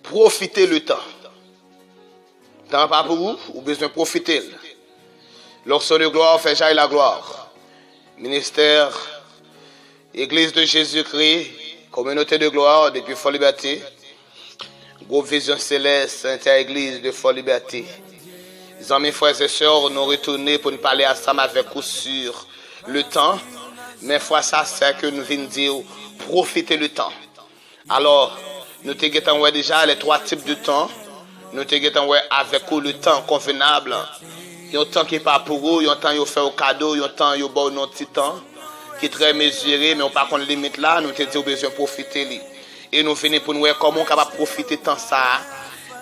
profitez le temps. Temps pas pour vous, ou besoin de profiter. L'onction de gloire fait jaillir la gloire. Ministère, Église de Jésus-Christ, communauté de gloire depuis Fort Liberté, groupe Vision Céleste, inter-église de Fort Liberté. Les amis, frères et sœurs, nous retournons pour nous parler ensemble avec vous sur le temps. Mais fois ça, c'est que nous venons dire, profitez le temps. Alors, nous avons déjà les 3 types de temps. Nous avons avec vous le temps convenable. Il y a un temps qui n'est pas pour vous, il y a un temps qui fait au cadeau, il y a un temps qui est bon notre petit temps, qui est très mesuré, mais on pas contre limite là, nous avons besoin de profiter. Et nous venons pour nous voir comment on peut profiter de temps ça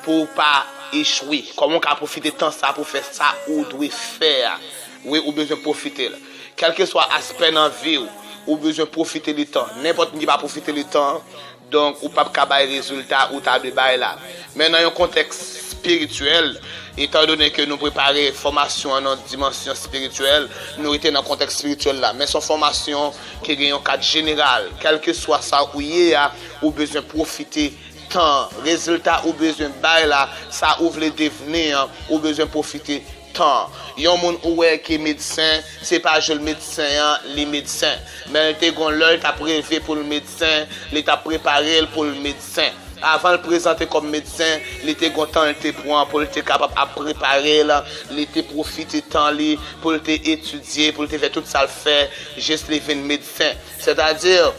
pour ne pas échouer. Comment on peut profiter de temps ça pour faire ça ou doit faire. Oui, ou besoin de profiter. Quel que soit l'aspect dans la vie, ou besoin de profiter du temps. N'importe qui va profiter du temps, donc ou pas de résultat ou t'as de bail là. Mais dans un contexte spirituel, étant donné que nous préparons formation en notre dimension spirituelle, nous étions dans un contexte spirituel là. Mais son formation qui est un cadre général, quel que soit ça où il y a, ou besoin de profiter temps, résultat ou besoin de bail là, ça ouvre les devenirs, ou besoin de profiter temps. Il y a un monde qui est médecin, c'est pas juste le médecin, les médecins. Mais il y a prévu pour le médecin, il t'a préparé pour le médecin. Avant de le présenter comme médecin, il était content, il était pour être capable de préparer, il était profiter de temps pour étudier, pour faire tout ça le faire, juste les médecin. C'est-à-dire,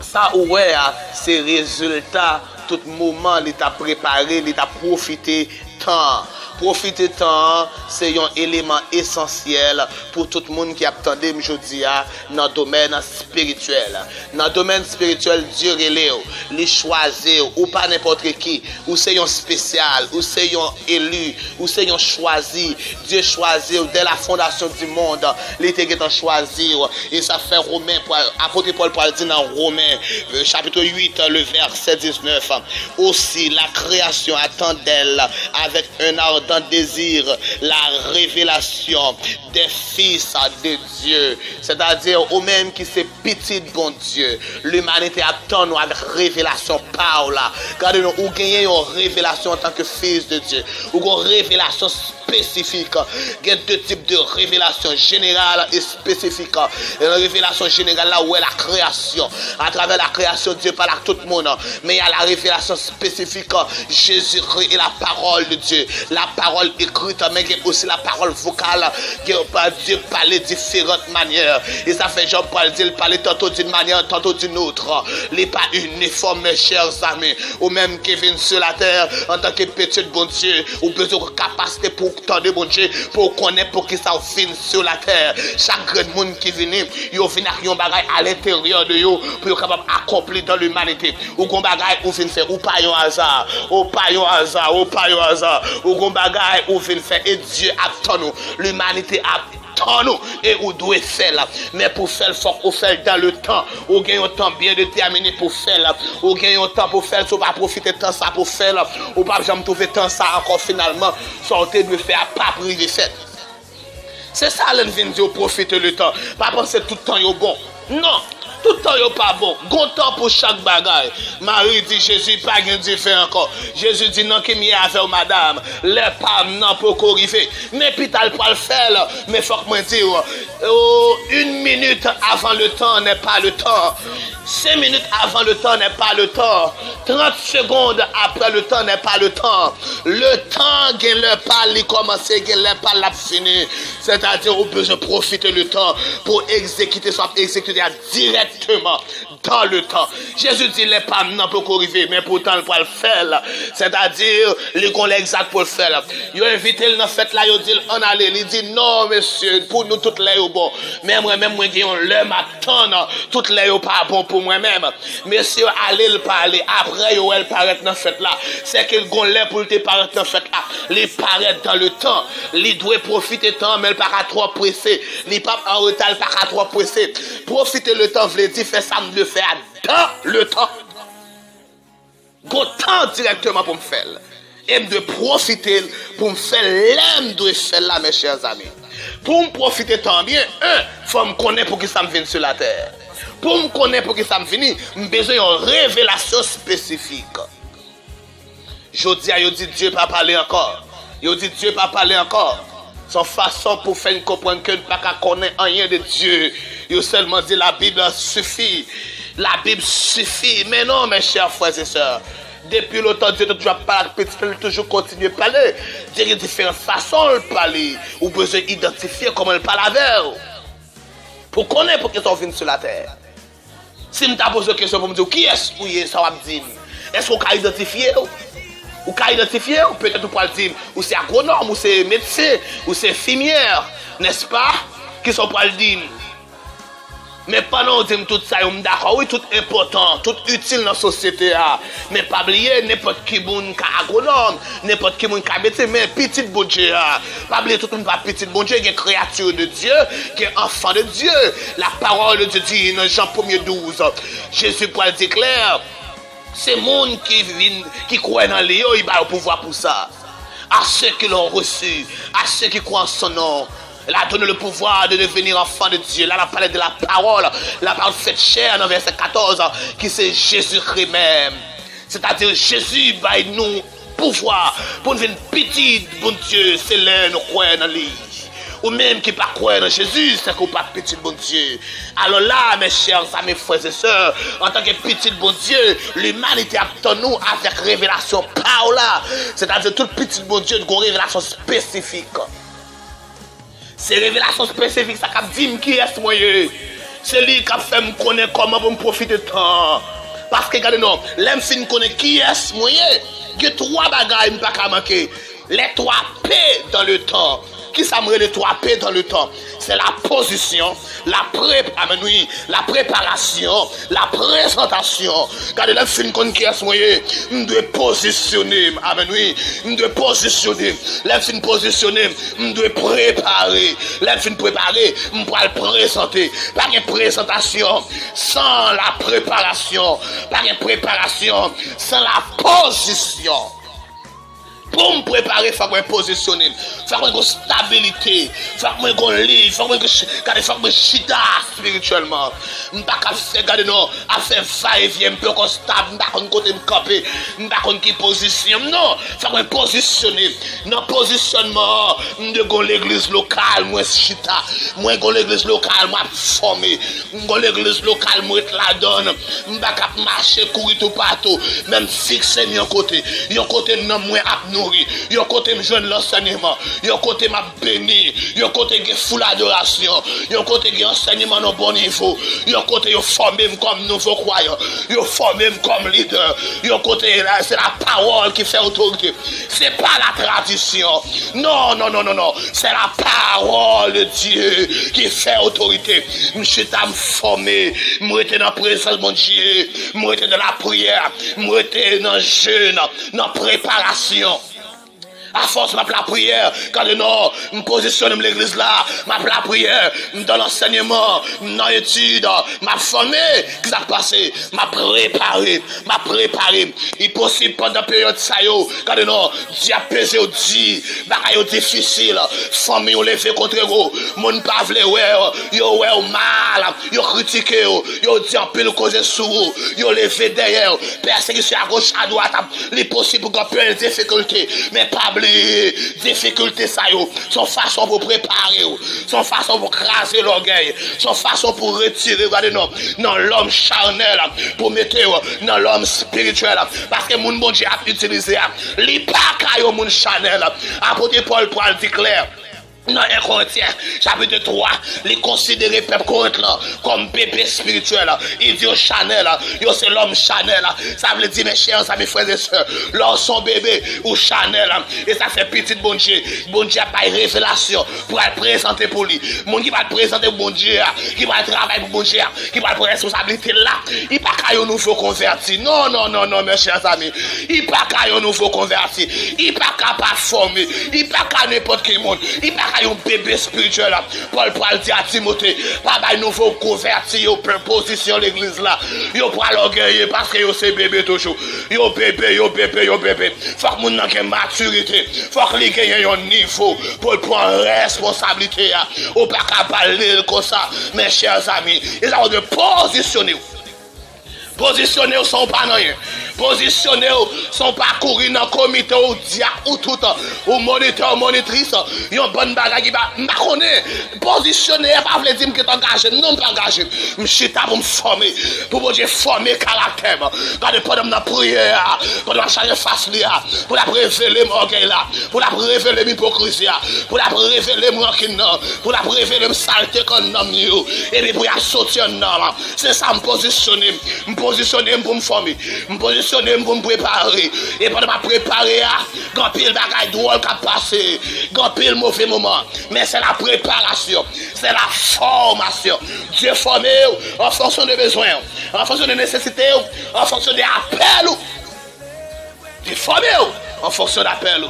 ça ouais, c'est résultat, tout moment, il t'a préparé, il t'a profité temps. Profiter temps, c'est un élément essentiel pour tout le monde qui attendait aujourd'hui dans le domaine spirituel. Dans le domaine spirituel, Dieu les choisit, ou pas n'importe qui, ou c'est un spécial, ou c'est un élu, ou c'est un choisi. Dieu choisit dès la fondation du monde, il était choisi. Et ça fait Romain, apôtre Paul pour dire dans Romains, chapitre 8, le verset 19. Aussi, la création attend d'elle avec un ardent désir la révélation des fils de Dieu, c'est-à-dire au même qui c'est petit bon Dieu. L'humanité attend nous avec révélation par là. Regardez-nous, ou gagner une révélation en tant que fils de Dieu, ou une révélation spécifique. Il y a 2 types de révélations, générale et spécifique. Et la révélation générale là où est la création. À travers la création, Dieu parle à tout le monde. Mais il y a la révélation spécifique. Jésus-Christ est la parole de Dieu. La parole écrite, mais il y a aussi la parole vocale. Dieu parle de différentes manières. Et ça fait Jean-Paul dire, il parle tantôt d'une manière, tantôt d'une autre. Il n'est pas uniforme, mes chers amis. Ou même qui vient sur la terre en tant que petit bon Dieu, ou besoin de capacité pour tendre bon Dieu, pour connaître pour qui ça vient sur la terre. Chaque grand monde qui vient, il vient avec un bagage à l'intérieur de eux pour être capable d'accomplir dans l'humanité. Ou qu'on bagage ou vient faire, ou pas un hasard, ou pas un hasard, ou pas un hasard, ou qu'on bagage ou vient faire, et Dieu attend nous. L'humanité attend nous, et on doit faire là. Mais pour faire, il faut qu'on fasse dans le temps. On gagne un temps bien déterminé pour faire là. On gagne un temps pour faire, on va profiter de temps ça pour faire là. On va pas jamais trouver temps ça encore finalement. Sortez de faire, pas priver fait. C'est ça, l'on vient de profiter le temps. Pas penser tout le temps est bon. Non. Tout le temps n'est pas bon. Bon temps pour chaque bagaille. Marie dit Jésus pas rien différent encore. Jésus dit non, qui m'y avec madame. Les femmes n'ont pas arriver. Mais puis t'as pas le faire. Mais faut que moi dire, 1 minute avant le temps n'est pas le temps. 5 minutes avant le temps n'est pas le temps. 30 secondes après le temps n'est pas le temps. Le temps, il n'est pas le commencer, il n'est pas la finir. C'est-à-dire, on peut profiter le temps pour exécuter, soit exécuter directement dans le temps. Jésus dit, les femmes n'ont pas arrivé, mais pourtant, il peut le faire. C'est-à-dire, les qu'on l'exacte pour le faire. Ils ont invité dans fête là, ils ont dit, on allait. Il dit, non, monsieur, pour nous, toutes les sont bon. Mais moi-même, moi, je le matin, toutes les sont pas bon pour moi-même. Monsieur, allez le parler. Après, il paraît dans fête là. C'est qu'il y a pour te paraître dans fête là. Il paraît dans le temps. Il doit profiter du temps, mais il pas trop pressé. Il pas en retard, il pas trop pressé. Profiter le temps, veut dire, faire ça, me le faire dans le temps. Go temps directement pour me faire. Et de profiter pour me faire l'aime de faire là, mes chers amis. Pour me profiter tant bien, il faut me connaître pour que ça me vienne sur la terre. Pour me connaître pour que ça me vienne, j'ai besoin d'une révélation spécifique. Je dis à dit Dieu pas parler encore. Yo dit Dieu pas parler encore. Son façon pour faire comprendre que ne pas connaître rien de Dieu. Yo seulement dit la Bible suffit. La Bible suffit. Mais non, mes chers frères et sœurs. Depuis longtemps, Dieu ne toujours pas toujours continuer à parler. Dieu a différentes façons de parler. Ou besoin d'identifier comment il parle avec vous. Pour connaître pour qu'ils sont venus sur la terre. Si je me pose une question pour me dire qui est-ce que ça va me dire, est-ce qu'on peut identifier? Ou peut identifier? Peut-être qu'on peut dire ou c'est agronome, ou c'est médecin, ou c'est infirmière, n'est-ce pas? Qui sont pour le dire. Mais pendant que tout ça, on est d'accord, oui, tout important, tout utile dans la société. Mais pas oublier, n'importe qui est agronome, n'importe qui est médecin, mais petit bon Dieu. Pas oublier tout le monde, pas petit bon Dieu, qui est créature de Dieu, qui est enfant de Dieu. La parole de Dieu dit dans Jean 1er 12, Jésus pour le déclare, c'est le monde qui croit dans lui, il a le pouvoir pour ça. À ceux qui l'ont reçu, à ceux qui croient en son nom. Elle a donné le pouvoir de devenir enfant de Dieu. Là, elle a parlé de la parole faite chair dans verset 14, qui c'est Jésus-Christ même. C'est-à-dire Jésus va nous pouvoir pour nous venir petit, bon Dieu, c'est là nous croyons dans lui. Ou même qui ne pas croire dans Jésus, c'est qu'on pas petit bon Dieu. Alors là, mes chers amis, frères et sœurs, en tant que petit bon Dieu, l'humanité attend nous avec révélation par là. C'est-à-dire tout petit bon Dieu, une révélation spécifique. C'est révélation spécifique, ça dit qui est moi. C'est lui qui a fait me connaître comment pour me profiter de temps. Parce que regardez non, l'aime fin connaît qui est moi. Il y a trois bagages qui pas manquer. Les trois P dans le temps. Qui ça me les trois P dans le temps? C'est la position, la préparation, la présentation. Quand le film qu'on qui est moyen, on doit positionner, amen oui, on doit positionner. Le film positionner, on doit préparer. Le film préparer, on doit le présenter. Pas de présentation sans la préparation, pas de préparation sans la position. Pour me préparer, il faut me positionner. Il faut me stabilité. Il faut me livre. Il faut me chita spirituellement. Je ne peux pas faire, non, à faire va-et-vient, un peu stable. Je ne peux pas côté me camper. Je ne peux pas qui position. Non, il faut me positionner. Dans le positionnement, je vais l'église locale, moi chita. Moi, je vais l'église locale, moi formé. Je vais l'église locale, moi la donne. Je ne peux pas marcher, courir tout partout. Même fixer mon côté. Mon côté, non, moi, nourri, yo côté me joindre l'enseignement, yo côté m'a béni, yo côté qui full adoration, yo côté qui enseignement au bon niveau, yo côté yo formé comme nouveau croyant, yo formé comme leader, yo côté c'est la parole qui fait autorité. C'est pas la tradition. Non, c'est la parole de Dieu qui fait autorité. Monsieur t'a formé, moi j'étais dans la présence de mon Dieu, moi j'étais dans la prière, moi j'étais dans le jeûne, dans la préparation. À force, ma la prière, quand non, je me positionne l'église là, ma la prière, dans l'enseignement, dans l'étude, ma formée, qui s'est passé, ma préparé. Il est possible pendant la période ça, quand non, Dieu a pesé au dit, bagaille difficile, famille on levé contre vous, mon pas vle yo mal, yo critiqué, yo dit en pile cause sous, yo levé derrière, persécution à gauche à droite, il est possible qu'on peut difficulté, mais pas difficulté ça yo, son façon pour préparer, son façon pour craser l'orgueil, son façon pour retirer dans l'homme charnel, pour mettre dans l'homme spirituel, parce que mon bon Dieu a utilisé les pas au monde charnel. Apôtre Paul pour le déclare. Dans 1 Corinthiens, chapitre 3, les considérer peuple Corinthien comme bébé spirituel. Il dit au Chanel, c'est l'homme Chanel. Ça veut dire, mes chers amis, frères et sœurs, l'homme son bébé ou Chanel. Et ça fait petit bon Dieu. Bon Dieu a pas une révélation pour le présenter pour lui. Mon qui va le présenter pour bon Dieu, qui va le travailler pour bon Dieu, qui va le prendre responsabilité là. Il n'y a pas qu'à un nouveau converti. Non, mes chers amis. Il n'y a pas qu'à un nouveau converti. Il n'y a pas qu'à pas former. Il n'y a pas qu'à n'importe quel monde. Il n'y a pas qu'à un bébé spirituel. Paul pourra dire à Timothée, pas de nouveau converti, yo position l'église là. Yo pour l'orgueil parce que yo c'est bébé toujours. Yo bébé. Faut que moun ait maturité. Faut que ait un niveau pour prendre responsabilité. Ou pas qu'à parler comme ça, mes chers amis. Ils ont de positionner. Positionner sans pas rien. Positionner, son parcours dans le comité, ou dia, ou tout, ou moniteur, monitrice, yon bonne bagaille qui va, m'acconnait. Positionner, pas veut dire que tu engagé, non pas engagé. M'chita pour me former, pour que je former caractère. Quand pendant la prière, pendant la charge face là, pour la révéler mon orgueil là, pour la révéler l'hypocrisie, pour la révéler mon rancune, pour la révéler saleté qu'on nomme, et puis pour y sortir là. C'est ça, me positionner pour me former, me positionner pour me préparer. Et pendant ma préparer, grand pile bagaille drôle qui a passé, grand pile mauvais moment. Mais c'est la préparation, c'est la formation. Dieu forme en fonction des besoins, en fonction des nécessités, en fonction des appels. Dieu forme en fonction d'appels.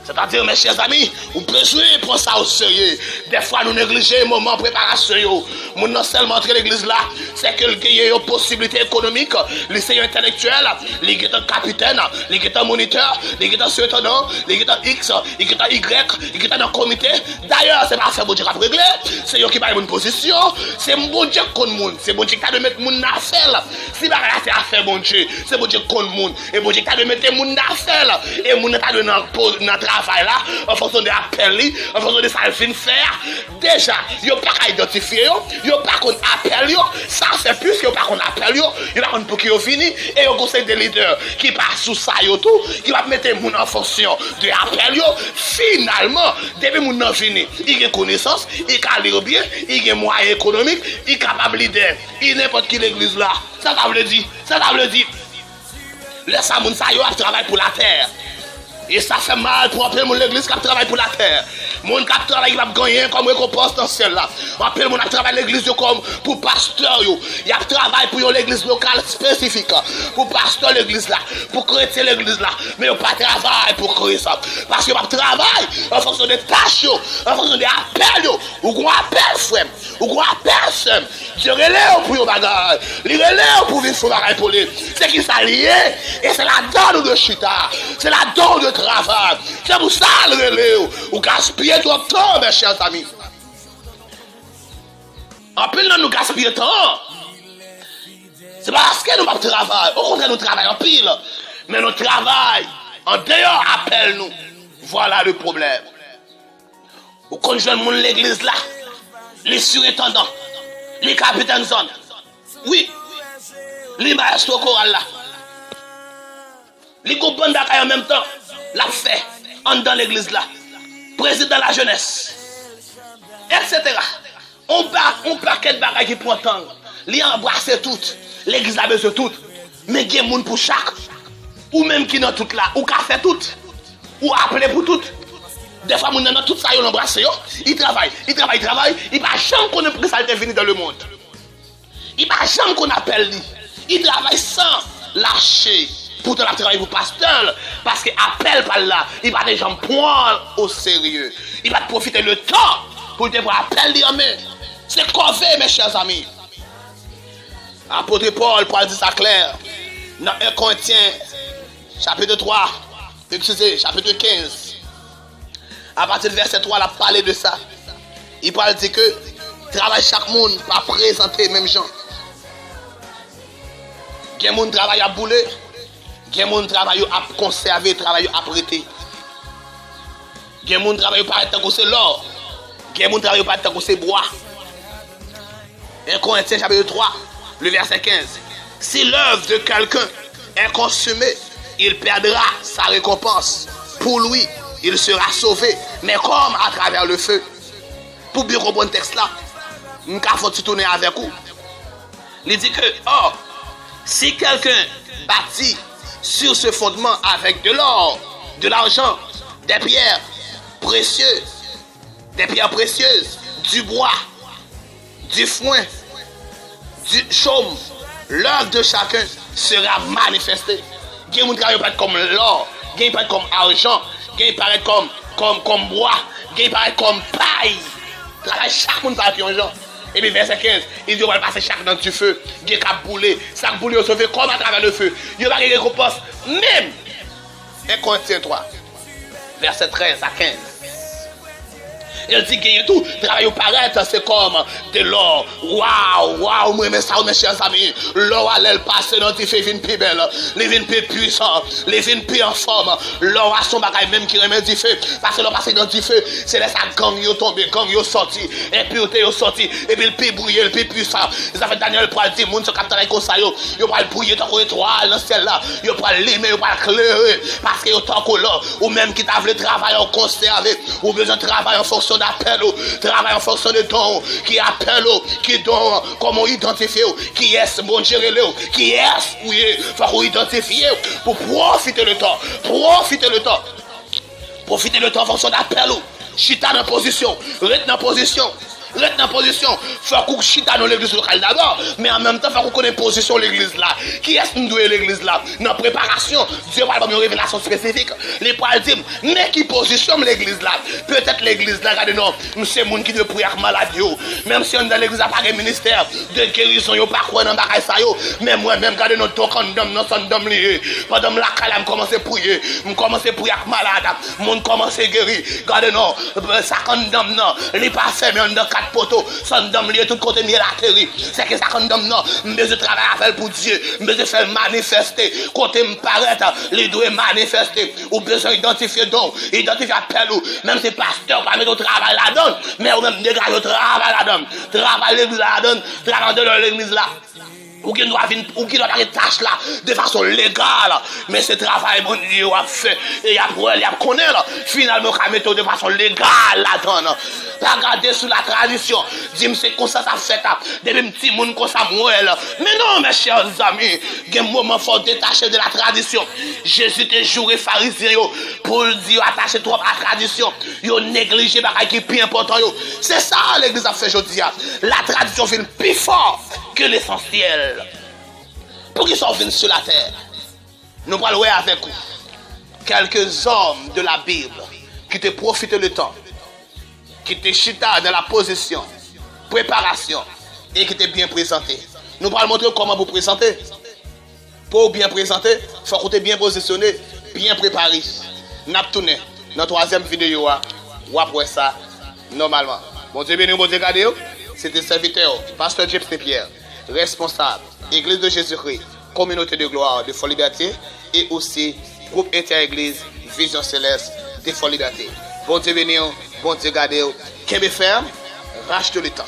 C'est-à-dire, mes chers amis, vous besoin de prendre ça au sérieux. Des fois, nous négligeons le moment de préparation. Nous non seulement entrer l'église là, c'est que il y a une possibilité économique, lycée intellectuel, il y a un capitaine, il y a un moniteur, il y a un surtenant, il y a un X, il y a un Y, il y a un comité. D'ailleurs, c'est pas faire bon Dieu qui a réglé, c'est eux qui va une position, c'est bon Dieu qui compte le monde, c'est bon Dieu qui a de mettre mon affaire. Si pas c'est affaire bon Dieu, c'est bon Dieu qui compte le monde, et bon Dieu qui a de mettre mon affaire, et mon état de notre travail là, en fonction de l'appel, en fonction de ça qu'il vient faire. Déjà, il n'y a pas qu'à identifier, il n'y a pas qu'on appelle, ça c'est plus qu'il n'y a pas qu'on appelle, il y a pas pour qu'il finisse, et il y a un conseil de leader qui passe sous ça, qui va mettre les gens en fonction de l'appel. Finalement, depuis mon nom fini, il y a connaissance, il a lire bien, il y a moyens économiques, il est capable de leader, il n'importe qui l'église là. Ça veut dire, laisse à mon ça, il travaille pour la terre. Et ça fait mal pour appeler mon l'église qui travaille pour la terre. Mon qui travaille, il va gagner comme récompense dans celle-là. Appelle mon qui travaille l'église comme pour pasteur. Il y a travail pour l'église locale spécifique. Pour pasteur l'église là. Pour chrétien l'église là. Mais il n'y a pas de travail pour créer ça. Parce qu'il n'y a pas de travail en fonction des tâches, en fonction des appels. Ou qu'on appelle frère. Ou qu'on appelle soeur. Je relève pour yon bagage. Il relève pour vivre son bagage pour lui. C'est qui ça lié. Et c'est la donne de chita. C'est la donne de travail. C'est pour ça le relève. Ou gaspiller trop de temps, mes chers amis. En pile, nous gaspillons temps. C'est pas parce que nous ne travaillons pas. Au contraire, nous travaillons en pile. Mais nous travaillons en dehors, appelle-nous. Voilà le problème. Ou quand je monde l'église là, les surintendants, les capitaines zone, oui, les maestros chorales là, les groupes en même temps, la fait, en dans l'église là, président de la jeunesse, etc. On paquet de bagages qui prend temps, les embrasser toutes, l'église a besoin de toutes, mais il y a des gens pour chaque, ou même qui n'ont toutes là, ou qui fait toutes, ou appeler pour toutes. Des fois, mon dans tout ça, ils l'embrassent, ils travaillent, il ne va jamais qu'on ait ça venu dans le monde. Il ne va jamais qu'on appelle lui. Il travaille sans lâcher. Pourtant, il travaille pour pasteur, parce qu'il appelle par là, il va des gens prendre au sérieux. Il va profiter le temps pour te voir appeler en main. C'est corvée, mes chers amis. Apôtre Paul dit ça clair. Dans 1 Corinthiens, chapitre 3, chapitre 15. À partir du verset 3, il a parlé de ça. Il parle de que travail chaque monde pas présenter même gens. Il y a des gens qui travaillent à bouler, il y a des gens qui travaillent à conserver, travaillent à prêter. Il y a des gens qui travaillent pas tant que c'est l'or. Il y a des gens qui travaillent pas tant que c'est bois. 1 Corinthiens chapitre 3, le verset 15. Si l'œuvre de quelqu'un est consumée, il perdra sa récompense. Pour lui, il sera sauvé, mais comme à travers le feu. Pour bien comprendre le texte là, nous avons tourner avec vous. Il dit que, or, si quelqu'un bâtit sur ce fondement avec de l'or, de l'argent, des pierres précieuses, du bois, du foin, du chaume, l'œuvre de chacun sera manifestée. Il ne va pas être comme l'or, il ne va pas être comme argent, il va paraître comme bois, il paraît comme paille. Chaque monde va faire un genre. Et puis verset 15, il dit on va passer chaque dans du feu. Il va bouler, ça boule au sauver comme à travers le feu. Il va y récompense même. 1 Corinthiens 3, verset 13 à 15. Il dit gagner tout, travail au paraître, c'est comme de l'or. Waouh, moi mais ça mes chers amis, l'or elle passe dans tes fait vin plus belle, les vins plus puissants, les vins plus en forme. L'or a son bagage même qui remet du feu parce que l'or passe dans du feu, c'est là ça gang yo tombé, gang yo sorti et puis yo sorti et puis le plus brûlé, le plus puissant. Ça fait Daniel pour dire monde sur capteur comme ça yo va brûler tant qu'on étoile dans ciel là, yo va limer, yo va éclairer parce que yo tant que là ou même qui t'a voulu travailler en conserver ou besoin de travailler en fonction d'appel ou travailler en fonction de don qui appelle qui don comment identifier qui est bon gérer qui est oui faut identifier pour profiter le temps en fonction d'appel chita dans position reste en position faut qu'on chita dans l'église locale d'abord mais en même temps faut qu'on connaisse position l'église là qui est nous doit l'église là dans préparation Dieu va avoir une révélation spécifique les poils dire mais qui positionne l'église là peut-être l'église là regardez non c'est monde qui doit prier maladie même si on dans l'église a pas de ministère de guérison yo pas quoi dans bagaille ça yo mais moi même regardez non ton condom non son dom lié pendant la calme commencer à prier avec malade monde commencer à guérir regardez non ça condom non les pas fait mais dans quatre poteaux son dom lié tout côté miel atterri c'est que ça condom non mais je travaille avec pour Dieu mais je fais manifester côté me paraître les doit manifester ou besoin identifier donc identifier appel ou même si pasteur pas mettre au travail là-dedans mais ou même dégager au travail là-dedans travail l'église là-dedans travail dans l'église là ou qui doit faire des tâches là de façon légale mais ce travail bon Dieu a fait et il a connaît là finalement qu'à mettre de façon légale là-dedans pas regarder sur la tradition dis c'est comme ça fait des petits monde comme ça moelle mais non mes chers amis il y a un moment faut détacher de la tradition Jésus te juré pharisien pour dire attacher trop à la tradition yo négliger bagay qui plus important c'est ça l'église a fait aujourd'hui la tradition vient plus fort que l'essentiel. Pour qu'ils soient venus sur la terre, nous parlons avec vous quelques hommes de la Bible qui te profitent le temps, qui te chita dans la position, préparation et qui te bien présenté. Nous allons montrer comment vous présenter. Pour bien présenter, il faut que vous bien positionné, bien préparé. Nous allons tourner dans la troisième vidéo ou après ça, normalement. Bon Dieu béni, bon Dieu gardé. C'était serviteur, pasteur James Pierre, responsable, Église de Jésus-Christ, communauté de gloire de Folie Liberté et aussi groupe inter-église Vision Céleste de Folie Liberté. Bon Dieu béni, bon Dieu gardé. Qu'est-ce que ferme? Rachète le temps.